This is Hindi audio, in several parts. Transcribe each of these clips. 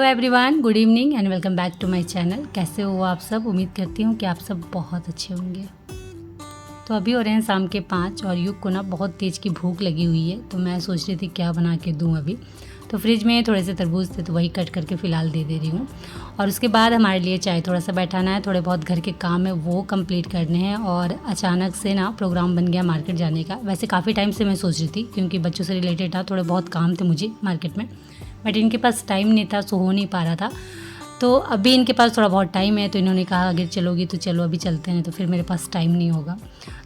Everyone, good evening and welcome back to my channel. कैसे हो आप सब? उम्मीद करती हूँ कि आप सब बहुत अच्छे होंगे। तो अभी हो रहे हैं शाम के 5 और युग को ना बहुत तेज़ की भूख लगी हुई है। तो मैं सोच रही थी क्या बना के दूँ अभी। तो फ्रिज में थोड़े से तरबूज थे तो वही कट करके फ़िलहाल दे रही हूँ। और उसके बाद हमारे लिए चाय थोड़ा सा बैठाना है, थोड़े बहुत घर के काम है वो कंप्लीट करने हैं। और अचानक से ना प्रोग्राम बन गया मार्केट जाने का। वैसे काफ़ी टाइम से मैं सोच रही थी क्योंकि बच्चों से रिलेटेड था, थोड़े बहुत काम थे मुझे मार्केट में, बट इनके पास टाइम नहीं था, सो हो नहीं पा रहा था। तो अभी इनके पास थोड़ा बहुत टाइम है तो इन्होंने कहा अगर चलोगी तो चलो अभी चलते हैं, तो फिर मेरे पास टाइम नहीं होगा।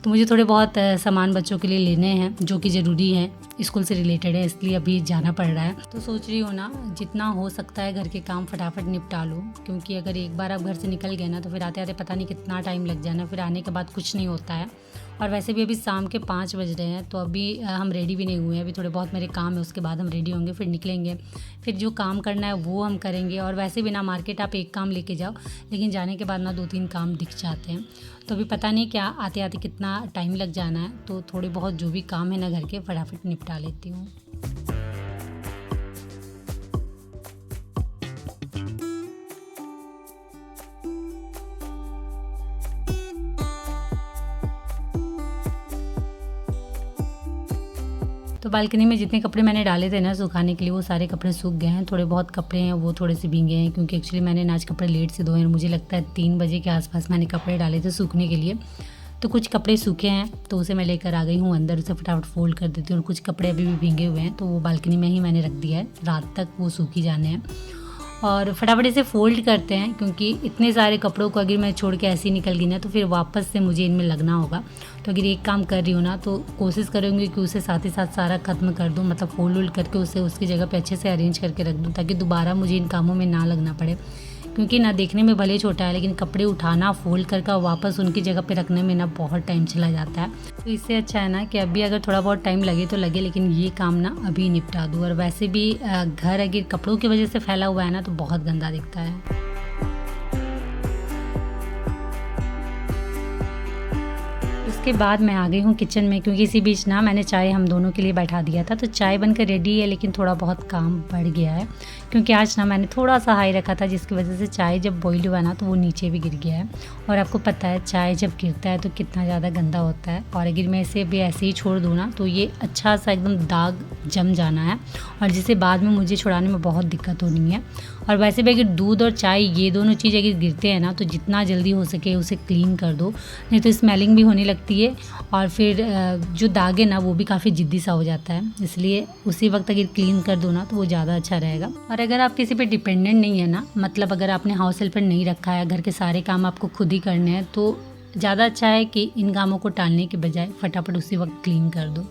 तो मुझे थोड़े बहुत सामान बच्चों के लिए लेने हैं जो कि ज़रूरी हैं, स्कूल से रिलेटेड है, इसलिए अभी जाना पड़ रहा है। तो सोच रही हूँ ना जितना हो सकता है घर के काम फटाफट निपटा लूँ, क्योंकि अगर एक बार आप घर से निकल गए ना तो फिर आते आते पता नहीं कितना टाइम लग जाना, फिर आने के बाद कुछ नहीं होता है। और वैसे भी अभी शाम के 5 बज रहे हैं तो अभी हम रेडी भी नहीं हुए हैं। अभी थोड़े बहुत मेरे काम है, उसके बाद हम रेडी होंगे, फिर निकलेंगे, फिर जो काम करना है वो हम करेंगे। और वैसे भी ना मार्केट आप एक काम लेके जाओ लेकिन जाने के बाद ना 2-3 काम दिख जाते हैं। तो अभी पता नहीं क्या आते आते कितना टाइम लग जाना है। तो थोड़े बहुत जो भी काम है ना घर के फटाफट निपटा लेती हूँ। तो बालकनी में जितने कपड़े मैंने डाले थे ना सुखाने के लिए वो सारे कपड़े सूख गए हैं। थोड़े बहुत कपड़े हैं वो थोड़े से भीगे हैं क्योंकि एक्चुअली मैंने आज कपड़े लेट से धोए हैं। मुझे लगता है 3 बजे के आसपास मैंने कपड़े डाले थे सूखने के लिए। तो कुछ कपड़े सूखे हैं तो उसे मैं लेकर आ गई हूँ अंदर, उसे फटाफट फोल्ड कर देती हूँ। और कुछ कपड़े अभी भी भीगे हुए हैं तो वो बालकनी में ही मैंने रख दिया है, रात तक वो सूखी जाने हैं। और फटाफट इसे फ़ोल्ड करते हैं क्योंकि इतने सारे कपड़ों को अगर मैं छोड़ के ऐसे ही निकल गई ना तो फिर वापस से मुझे इनमें लगना होगा। तो अगर एक काम कर रही हूँ ना तो कोशिश करूँगी कि उसे साथ ही साथ सारा ख़त्म कर दूँ, मतलब फोल्ड करके उसे उसकी जगह पे अच्छे से अरेंज करके रख दूँ ताकि दोबारा मुझे इन कामों में ना लगना पड़े। क्योंकि ना देखने में भले छोटा है लेकिन कपड़े उठाना फोल्ड करके वापस उनकी जगह पे रखने में ना बहुत टाइम चला जाता है। तो इससे अच्छा है ना कि अभी अगर थोड़ा बहुत टाइम लगे तो लगे, लेकिन ये काम ना अभी निपटा दूँ। और वैसे भी घर अगर कपड़ों की वजह से फैला हुआ है ना तो बहुत गंदा दिखता है। उसके बाद मैं आ गई हूँ किचन में क्योंकि इसी बीच ना मैंने चाय हम दोनों के लिए बैठा दिया था। तो चाय बनकर रेडी है लेकिन थोड़ा बहुत काम बढ़ गया है क्योंकि आज ना मैंने थोड़ा सा हाई रखा था जिसकी वजह से चाय जब बॉईल हुआ ना तो वो नीचे भी गिर गया है। और आपको पता है चाय जब गिरता है तो कितना ज़्यादा गंदा होता है। और अगर मैं इसे भी ऐसे ही छोड़ दूँ ना तो ये अच्छा सा एकदम दाग जम जाना है और जिसे बाद में मुझे छुड़ाने में बहुत दिक्कत होनी है। और वैसे भी अगर दूध और चाय ये दोनों चीज़ अगर गिरते हैं ना तो जितना जल्दी हो सके उसे क्लीन कर दो, नहीं तो स्मेलिंग भी होने लगती है और फिर जो दाग है ना वो भी काफ़ी जिद्दी सा हो जाता है। इसलिए उसी वक्त अगर क्लीन कर दो ना तो वो ज़्यादा अच्छा रहेगा। और अगर आप किसी पे डिपेंडेंट नहीं है ना, मतलब अगर आपने हाउस हेल्पर नहीं रखा है, घर के सारे काम आपको खुद ही करने हैं, तो ज़्यादा अच्छा है कि इन कामों को टालने के बजाय फटाफट उसी वक्त क्लीन कर दो।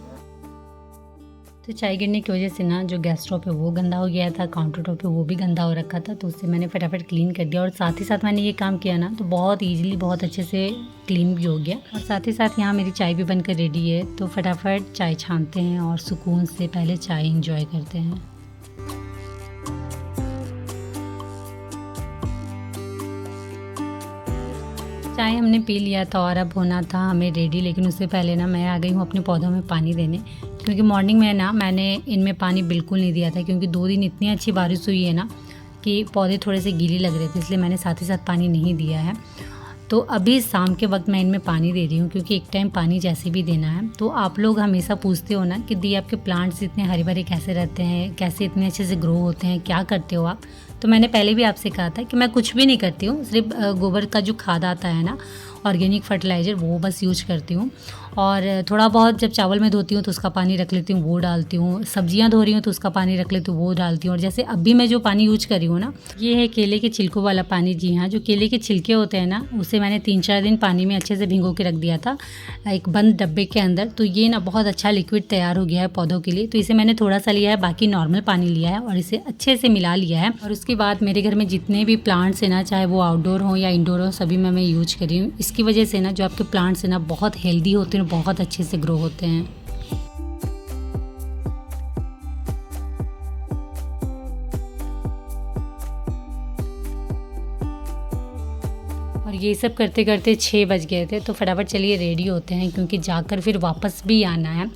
तो चाय गिरने की वजह से ना जो गैस स्टोव है वो गंदा हो गया था, काउंटर टॉप पे वो भी गंदा हो रखा था, तो उससे मैंने फटाफट क्लीन कर दिया। और साथ ही साथ मैंने ये काम किया ना तो बहुत ईजिली बहुत अच्छे से क्लीन भी हो गया। और साथ ही साथ यहाँ मेरी चाय भी बनकर रेडी है तो फटाफट चाय छानते हैं और सुकून से पहले चाय इंजॉय करते हैं। चाय हमने पी लिया था और अब होना था हमें रेडी, लेकिन उससे पहले ना मैं आ गई हूँ अपने पौधों में पानी देने क्योंकि मॉर्निंग में ना मैंने इनमें पानी बिल्कुल नहीं दिया था क्योंकि 2 दिन इतनी अच्छी बारिश हुई है ना कि पौधे थोड़े से गीले लग रहे थे, इसलिए मैंने साथ ही साथ पानी नहीं दिया है। तो अभी शाम के वक्त मैं इनमें पानी दे रही हूँ क्योंकि एक टाइम पानी जैसे भी देना है। तो आप लोग हमेशा पूछते हो ना कि दी आपके प्लांट्स इतने हरे भरे कैसे रहते हैं, कैसे इतने अच्छे से ग्रो होते हैं, क्या करते हो आप? तो मैंने पहले भी आपसे कहा था कि मैं कुछ भी नहीं करती हूँ, सिर्फ गोबर का जो खाद आता है ना, ऑर्गेनिक फर्टिलाइज़र, वो बस यूज करती हूँ। और थोड़ा बहुत जब चावल में धोती हूँ तो उसका पानी रख लेती हूँ, वो डालती हूँ। सब्जियाँ धो रही हूँ तो उसका पानी रख लेती हूँ, वो डालती हूँ। और जैसे अभी मैं जो पानी यूज कर रही हूँ ना ये है केले के छिलकों वाला पानी। जी हाँ, जो केले के छिलके होते हैं ना उसे मैंने 3-4 दिन पानी में अच्छे से भिगो के रख दिया था एक बंद डब्बे के अंदर। तो ये ना बहुत अच्छा लिक्विड तैयार हो गया है पौधों के लिए। तो इसे मैंने थोड़ा सा लिया है, बाकी नॉर्मल पानी लिया है और इसे अच्छे से मिला लिया है। और उसके बाद मेरे घर में जितने भी प्लांट्स हैं ना, चाहे वो आउटडोर हो या इंडोर हो, सभी में मैं यूज कर रही हूँ। इसकी वजह से ना जो आपके प्लांट्स हैं ना बहुत हेल्दी होते हैं, बहुत अच्छे से ग्रो होते हैं। और ये सब करते करते 6 बज गए थे तो फटाफट चलिए रेडी होते हैं क्योंकि जाकर फिर वापस भी आना है।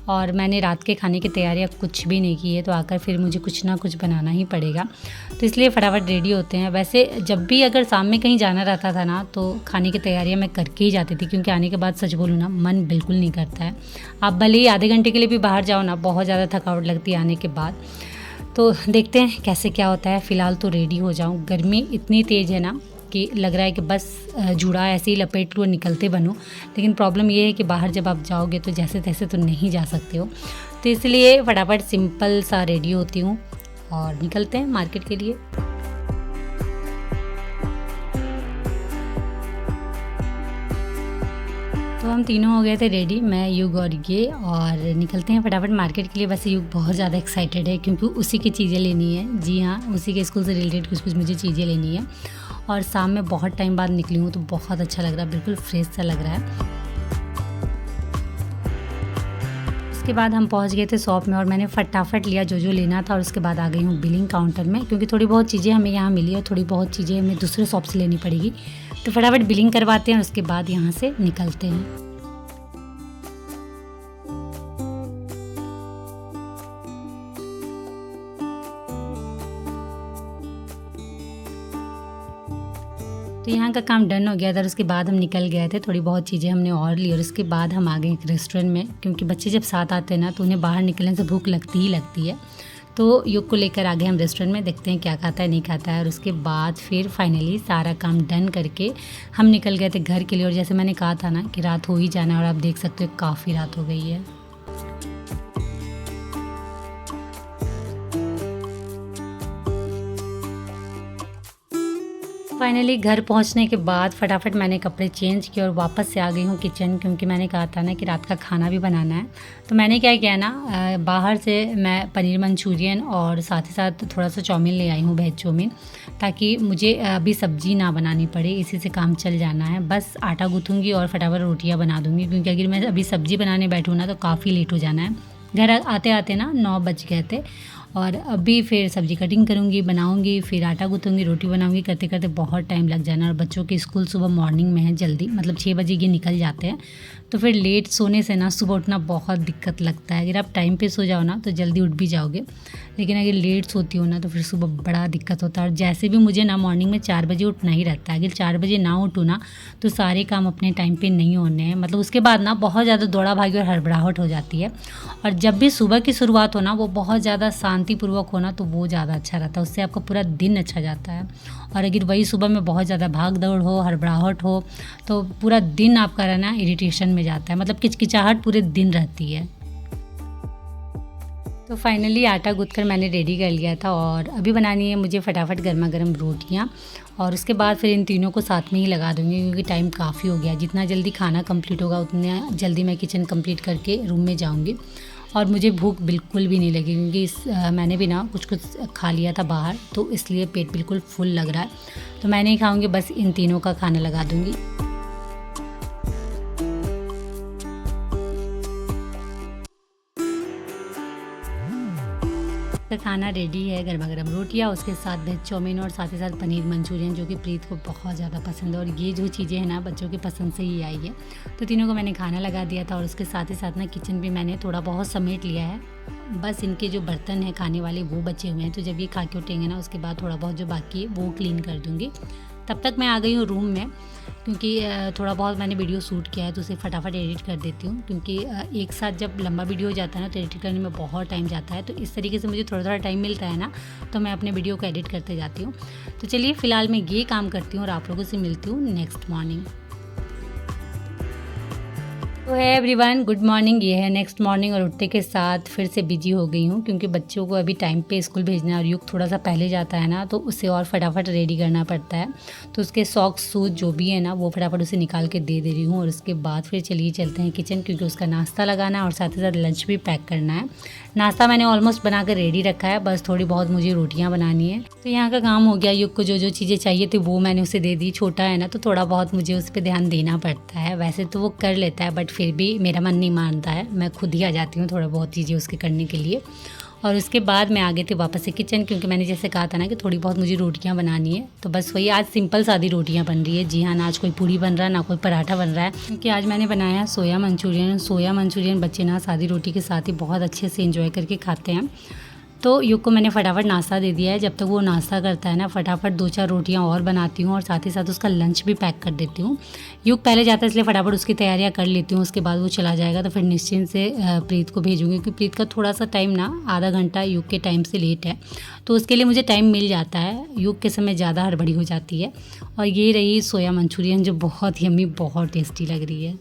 और मैंने रात के खाने की तैयारियाँ कुछ भी नहीं की है, तो आकर फिर मुझे कुछ ना कुछ बनाना ही पड़ेगा, तो इसलिए फटाफट रेडी होते हैं। वैसे जब भी अगर शाम में कहीं जाना रहता था ना, तो खाने की तैयारियाँ मैं करके ही जाती थी, क्योंकि आने के बाद सच बोलूँ ना, मन बिल्कुल नहीं करता है। आप भले ही आधे घंटे के लिए भी बाहर जाओ ना, बहुत ज़्यादा थकावट लगती है आने के बाद। तो देखते हैं कैसे क्या होता है। फ़िलहाल तो रेडी हो जाऊँ, गर्मी इतनी तेज़ है ना कि लग रहा है कि बस जूड़ा ऐसे ही लपेट लूँ और निकलते बनूँ। लेकिन प्रॉब्लम ये है कि बाहर जब आप जाओगे तो जैसे तैसे तो नहीं जा सकते हो, तो इसलिए फटाफट सिंपल सा रेडी होती हूँ और निकलते हैं मार्केट के लिए। तो हम तीनों हो गए थे रेडी, मैं, युग और ये, और निकलते हैं फटाफट मार्केट के लिए। वैसे युग बहुत ज़्यादा एक्साइटेड है क्योंकि उसी की चीज़ें लेनी है। जी हाँ, उसी के स्कूल से रिलेटेड कुछ कुछ मुझे चीज़ें लेनी है। और शाम में बहुत टाइम बाद निकली हूँ तो बहुत अच्छा लग रहा है, बिल्कुल फ्रेश सा लग रहा है। उसके बाद हम पहुँच गए थे शॉप में और मैंने फटाफट लिया जो जो लेना था, और उसके बाद आ गई हूँ बिलिंग काउंटर में, क्योंकि थोड़ी बहुत चीज़ें हमें यहाँ मिली और थोड़ी बहुत चीज़ें हमें दूसरे शॉप से लेनी पड़ेगी। तो फटाफट बिलिंग करवाते हैं और उसके बाद यहाँ से निकलते हैं। तो यहाँ का काम डन हो गया था और उसके बाद हम निकल गए थे। थोड़ी बहुत चीज़ें हमने और ली और उसके बाद हम आ गए एक रेस्टोरेंट में, क्योंकि बच्चे जब साथ आते हैं ना तो उन्हें बाहर निकलने से भूख लगती ही लगती है। तो युग को लेकर आ गए हम रेस्टोरेंट में, देखते हैं क्या खाता है नहीं खाता है। और उसके बाद फिर फाइनली सारा काम डन करके हम निकल गए थे घर के लिए। और जैसे मैंने कहा था ना कि रात हो ही जाना है, और आप देख सकते हो काफ़ी रात हो गई है। फाइनली घर पहुंचने के बाद फटाफट मैंने कपड़े चेंज किए और वापस से आ गई हूँ किचन, क्योंकि मैंने कहा था ना कि रात का खाना भी बनाना है। तो मैंने क्या किया ना, बाहर से मैं पनीर मंचूरियन और साथ ही साथ थोड़ा सा चाउमीन ले आई हूँ, वेज चाउमीन, ताकि मुझे अभी सब्ज़ी ना बनानी पड़े, इसी से काम चल जाना है। बस आटा गूँथूँगी और फटाफट रोटियाँ बना दूँगी, क्योंकि अगर मैं अभी सब्ज़ी बनाने बैठूँ ना तो काफ़ी लेट हो जाना है। घर आते आते ना 9 बज गए थे, और अभी फिर सब्ज़ी कटिंग करूँगी, बनाऊँगी, फिर आटा गूँथूँगी, रोटी बनाऊँगी, करते करते बहुत टाइम लग जाना। और बच्चों के स्कूल सुबह मॉर्निंग में है जल्दी, मतलब 6 बजे ये निकल जाते हैं, तो फिर लेट सोने से ना सुबह उठना बहुत दिक्कत लगता है। अगर आप टाइम पे सो जाओ ना तो जल्दी उठ भी जाओगे, लेकिन अगर लेट सोती हो ना तो फिर सुबह बड़ा दिक्कत होता है। और जैसे भी मुझे ना मॉर्निंग में 4 बजे उठना ही रहता है। अगर 4 बजे ना उठूँ ना तो सारे काम अपने टाइम पे नहीं होने हैं, मतलब उसके बाद ना बहुत ज़्यादा दौड़ा भागी और हड़बड़ाहट हो जाती है। और जब भी सुबह की शुरुआत हो ना वो बहुत ज़्यादा शांतिपूर्वक हो ना तो वो ज़्यादा अच्छा रहता है, उससे आपका पूरा दिन अच्छा जाता है। और अगर वही सुबह में बहुत ज़्यादा भाग दौड़ हो, हड़बड़ाहट हो, तो पूरा दिन आपका रहना इरिटेशन में जाता है, मतलब किचकिचाहट पूरे दिन रहती है। तो फाइनली आटा गूँथ कर मैंने रेडी कर लिया था, और अभी बनानी है मुझे फटाफट गर्मा गर्म रोटियाँ, और उसके बाद फिर इन तीनों को साथ में ही लगा दूँगी, क्योंकि टाइम काफ़ी हो गया। जितना जल्दी खाना कंप्लीट होगा उतना जल्दी मैं किचन कंप्लीट करके रूम में जाऊँगी। और मुझे भूख बिल्कुल भी नहीं लगी, क्योंकि मैंने भी ना कुछ कुछ खा लिया था बाहर, तो इसलिए पेट बिल्कुल फुल लग रहा है। तो मैं नहीं खाऊँगी, बस इन तीनों का खाना लगा दूँगी। तो खाना रेडी है, गर्मा गर्म रोटियाँ, उसके साथ वेज चाउमीन और साथ ही साथ पनीर मंचूरियन, जो कि प्रीत को बहुत ज़्यादा पसंद है। और ये जो चीज़ें हैं ना बच्चों की पसंद से ही आई है। तो तीनों को मैंने खाना लगा दिया था, और उसके साथ ही साथ ना किचन भी मैंने थोड़ा बहुत समेट लिया है। बस इनके जो बर्तन हैं खाने वाले वो बचे हुए हैं, तो जब ये खा के उठेंगे ना उसके बाद थोड़ा बहुत जो बाकी है वो क्लीन कर दूँगी। तब तक मैं आ गई हूँ रूम में, क्योंकि थोड़ा बहुत मैंने वीडियो शूट किया है तो उसे फटाफट एडिट कर देती हूँ, क्योंकि एक साथ जब लंबा वीडियो हो जाता है ना तो एडिट करने में बहुत टाइम जाता है। तो इस तरीके से मुझे थोड़ा थोड़ा टाइम मिलता है ना, तो मैं अपने वीडियो को एडिट करते जाती हूँ। तो चलिए फ़िलहाल मैं ये काम करती हूँ और आप लोगों से मिलती हूँ नेक्स्ट मॉर्निंग। तो है एवरीवन, गुड मॉर्निंग। ये है नेक्स्ट मॉर्निंग, और उठते के साथ फिर से बिजी हो गई हूँ, क्योंकि बच्चों को अभी टाइम पे स्कूल भेजना है, और युग थोड़ा सा पहले जाता है ना तो उससे और फटाफट रेडी करना पड़ता है। तो उसके सॉक्स शूज जो भी है ना वो फटाफट उसे निकाल के दे रही हूँ। और उसके बाद फिर चलिए चलते हैं किचन, क्योंकि उसका नाश्ता लगाना है और साथ ही साथ लंच भी पैक करना है। नाश्ता मैंने ऑलमोस्ट बना कर रेडी रखा है, बस थोड़ी बहुत मुझे रोटियाँ बनानी है। तो यहाँ का काम हो गया। युग को जो जो चीज़ें चाहिए थी वो मैंने उसे दे दी। छोटा है ना तो थोड़ा बहुत मुझे उस पर ध्यान देना पड़ता है। वैसे तो वो कर लेता है, बट फिर भी मेरा मन नहीं मानता है, मैं खुद ही आ जाती हूँ थोड़ा बहुत चीज़ें उसके करने के लिए। और उसके बाद मैं आ गई थी वापस से किचन, क्योंकि मैंने जैसे कहा था ना कि थोड़ी बहुत मुझे रोटियां बनानी है। तो बस वही आज सिंपल सादी रोटियां बन रही है। जी हाँ, ना आज कोई पूरी बन रहा है ना कोई पराठा बन रहा है, क्योंकि आज मैंने बनाया है सोया मंचूरियन। सोया मंचूरियन बच्चे ना सादी रोटी के साथ ही बहुत अच्छे से एंजॉय करके खाते हैं। तो युग को मैंने फटाफट नाश्ता दे दिया है। जब तक वो नाश्ता करता है ना, फटाफट 2-4 रोटियां और बनाती हूँ और साथ ही साथ उसका लंच भी पैक कर देती हूँ। युग पहले जाता है इसलिए फटाफट उसकी तैयारियां कर लेती हूँ। उसके बाद वो चला जाएगा तो फिर निश्चिंत से प्रीत को भेजूँगी, क्योंकि प्रीत का थोड़ा सा टाइम ना आधा घंटा युग के टाइम से लेट है, तो उसके लिए मुझे टाइम मिल जाता है। युग के समय ज़्यादा हड़बड़ी हो जाती है। और ये रही सोया मंचूरियन, जो बहुत यम्मी, बहुत टेस्टी लग रही है।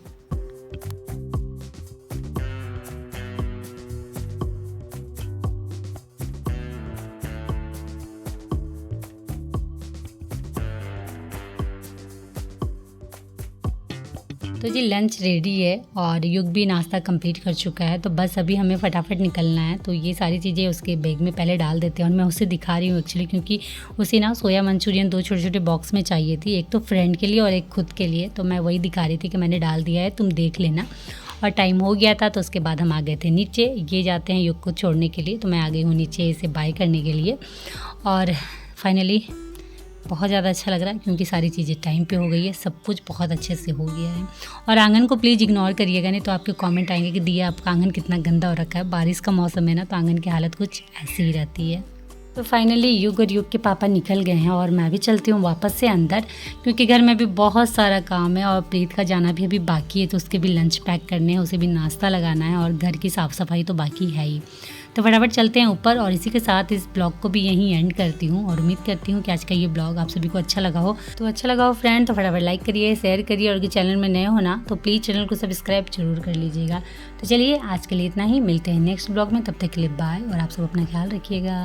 तो जी लंच रेडी है और युग भी नाश्ता कंप्लीट कर चुका है। तो बस अभी हमें फटाफट निकलना है। तो ये सारी चीज़ें उसके बैग में पहले डाल देते हैं और मैं उसे दिखा रही हूँ एक्चुअली, क्योंकि उसे ना सोया मंचूरियन 2 छोटे छोटे बॉक्स में चाहिए थी, एक तो फ्रेंड के लिए और एक खुद के लिए। तो मैं वही दिखा रही थी कि मैंने डाल दिया है, तुम देख लेना। और टाइम हो गया था तो उसके बाद हम आ गए थे नीचे। ये जाते हैं युग को छोड़ने के लिए, तो मैं आ गई हूँ नीचे इसे बाय करने के लिए। और फाइनली बहुत ज़्यादा अच्छा लग रहा है, क्योंकि सारी चीज़ें टाइम पे हो गई है, सब कुछ बहुत अच्छे से हो गया है। और आंगन को प्लीज़ इग्नोर करिएगा, नहीं तो आपके कमेंट आएंगे कि दिया आपका आंगन कितना गंदा हो रखा है। बारिश का मौसम है ना, तो आंगन की हालत कुछ ऐसी ही रहती है। तो फाइनली युग और युग के पापा निकल गए हैं और मैं भी चलती हूँ वापस से अंदर, क्योंकि घर में भी बहुत सारा काम है और प्रीत का जाना भी अभी बाकी है। तो उसके भी लंच पैक करने हैं, उसे भी नाश्ता लगाना है और घर की साफ़ सफाई तो बाकी है ही। तो फटाफट चलते हैं ऊपर। और इसी के साथ इस ब्लॉग को भी यहीं एंड करती हूँ और उम्मीद करती हूँ कि आज का ये ब्लॉग आप सभी को अच्छा लगा हो। तो अच्छा लगा हो फ्रेंड तो फटाफट लाइक करिए, शेयर करिए, और अगर चैनल में नए हो ना तो प्लीज़ चैनल को सब्सक्राइब जरूर कर लीजिएगा। तो चलिए आज के लिए इतना ही, मिलते हैं नेक्स्ट ब्लॉग में। तब तक के लिए बाय और आप सब अपना ख्याल रखिएगा।